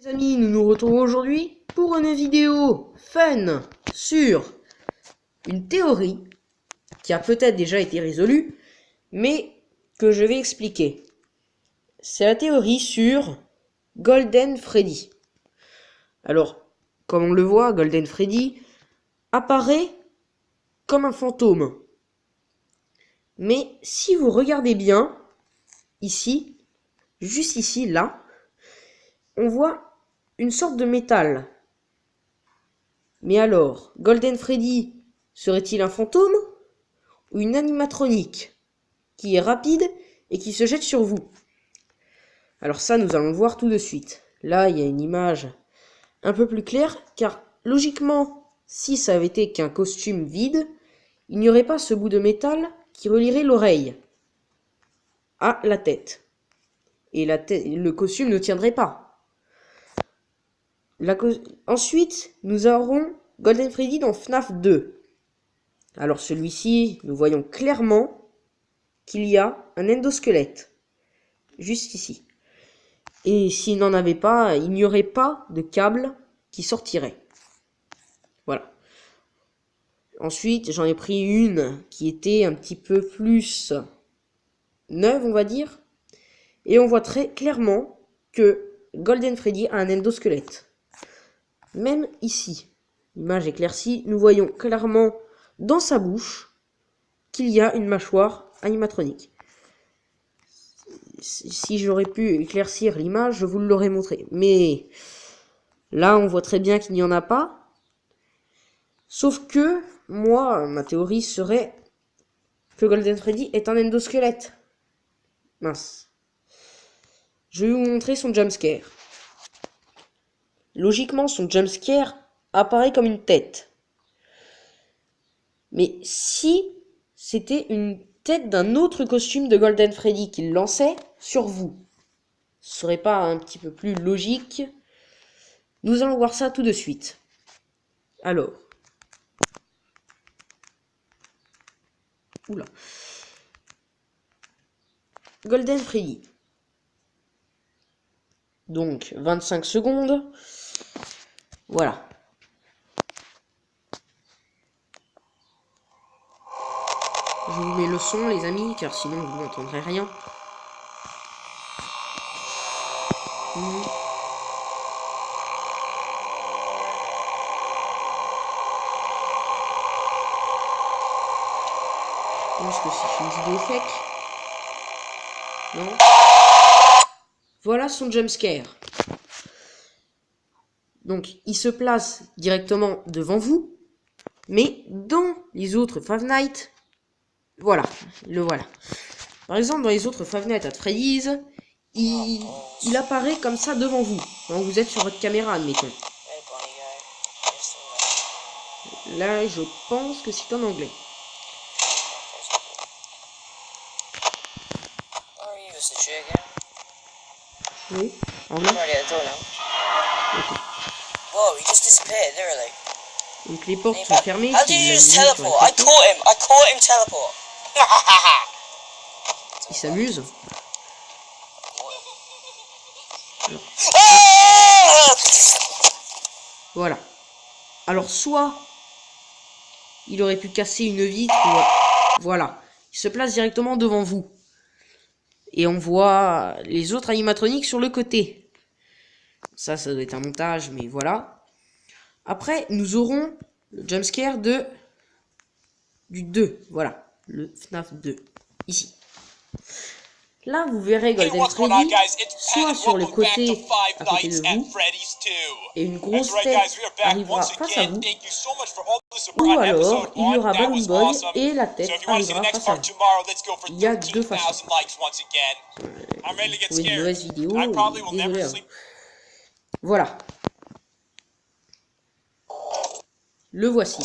Les amis, nous nous retrouvons aujourd'hui pour une vidéo fun sur une théorie qui a peut-être déjà été résolue, mais que je vais expliquer. C'est la théorie sur Golden Freddy. Alors, comme on le voit, Golden Freddy apparaît comme un fantôme. Mais si vous regardez bien, ici, juste ici, là, on voit une sorte de métal. Mais alors, Golden Freddy serait-il un fantôme ou une animatronique qui est rapide et qui se jette sur vous? Alors ça, nous allons le voir tout de suite. Là, il y a une image un peu plus claire, car logiquement, si ça avait été qu'un costume vide, il n'y aurait pas ce bout de métal qui relierait l'oreille à la tête. Et le costume ne tiendrait pas. Ensuite, nous aurons Golden Freddy dans FNAF 2. Alors celui-ci, nous voyons clairement qu'il y a un endosquelette. Juste ici. Et s'il n'en avait pas, il n'y aurait pas de câble qui sortirait. Voilà. Ensuite, j'en ai pris une qui était un petit peu plus neuve, on va dire. Et on voit très clairement que Golden Freddy a un endosquelette. Même ici, l'image éclaircie, nous voyons clairement dans sa bouche qu'il y a une mâchoire animatronique. Si j'aurais pu éclaircir l'image, je vous l'aurais montré. Mais là, on voit très bien qu'il n'y en a pas. Sauf que, moi, ma théorie serait que Golden Freddy est un endosquelette. Mince. Je vais vous montrer son jumpscare. Logiquement, son jumpscare apparaît comme une tête. Mais si c'était une tête d'un autre costume de Golden Freddy qu'il lançait sur vous, ce serait pas un petit peu plus logique? Nous allons voir ça tout de suite. Alors. Oula. Golden Freddy. Donc, 25 secondes. Voilà. Je vous mets le son, les amis, car sinon vous n'entendrez rien. Je pense que c'est une vidéo fake. Non? Voilà son jumpscare. Donc, il se place directement devant vous, mais dans les autres Five Nights, voilà, le voilà. Par exemple, dans les autres Five Nights at Freddy's, il apparaît comme ça devant vous, quand vous êtes sur votre caméra, admettons. Là, je pense que c'est en anglais. Oui, anglais. Okay. Whoa, he just disappeared, literally. Donc les portes sont fermées. How did you just teleport? I caught him teleport. Il s'amuse. Voilà. Alors soit il aurait pu casser une vitre ou voilà. Il se place directement devant vous. Et on voit les autres animatroniques sur le côté. Ça doit être un montage, mais voilà. Après, nous aurons le jumpscare du 2. Voilà. Le FNAF 2. Ici. Là, vous verrez Golden Freddy soit sur le côté à côté de vous, et une grosse tête arrivera face à vous, ou alors il y aura Balloon Boy et la tête arrivera face à vous. Il y a deux façons. Vous trouvez une mauvaise vidéo, désolé à vous. Voilà. Le voici.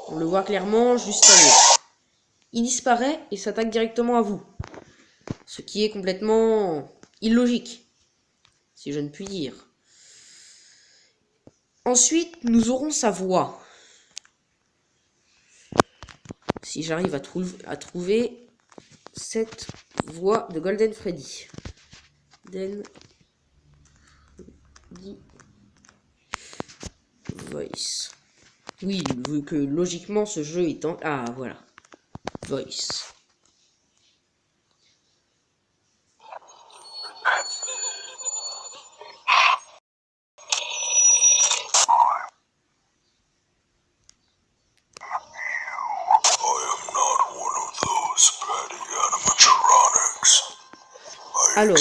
On le voit clairement juste à gauche. Il disparaît et s'attaque directement à vous. Ce qui est complètement illogique, si je ne puis dire. Ensuite, nous aurons sa voix. Si j'arrive à trouver cette voix de Golden Freddy. Freddy Voice. Oui, vu que logiquement ce jeu est en... Ah, voilà. Voice. Alors,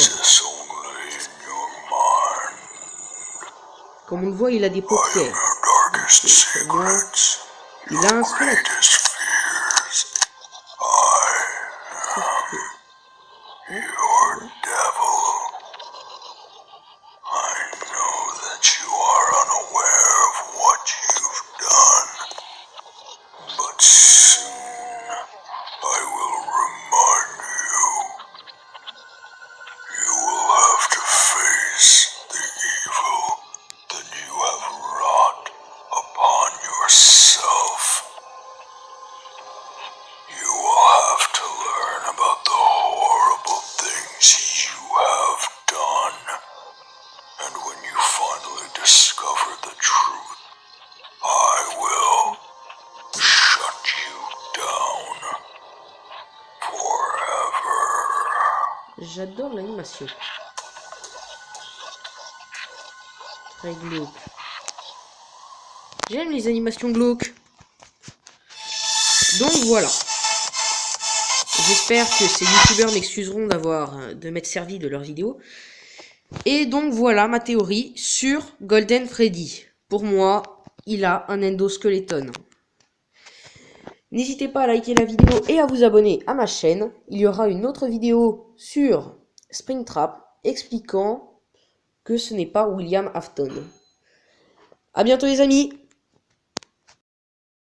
comme on le voit, il a des paupières. Pour moi, il a un squelette. J'adore l'animation. Très glauque. J'aime les animations glauques. Donc voilà. J'espère que ces youtubeurs m'excuseront de m'être servi de leurs vidéos. Et donc voilà ma théorie sur Golden Freddy. Pour moi, il a un endoskeleton. N'hésitez pas à liker la vidéo et à vous abonner à ma chaîne. Il y aura une autre vidéo sur Springtrap expliquant que ce n'est pas William Afton. À bientôt les amis!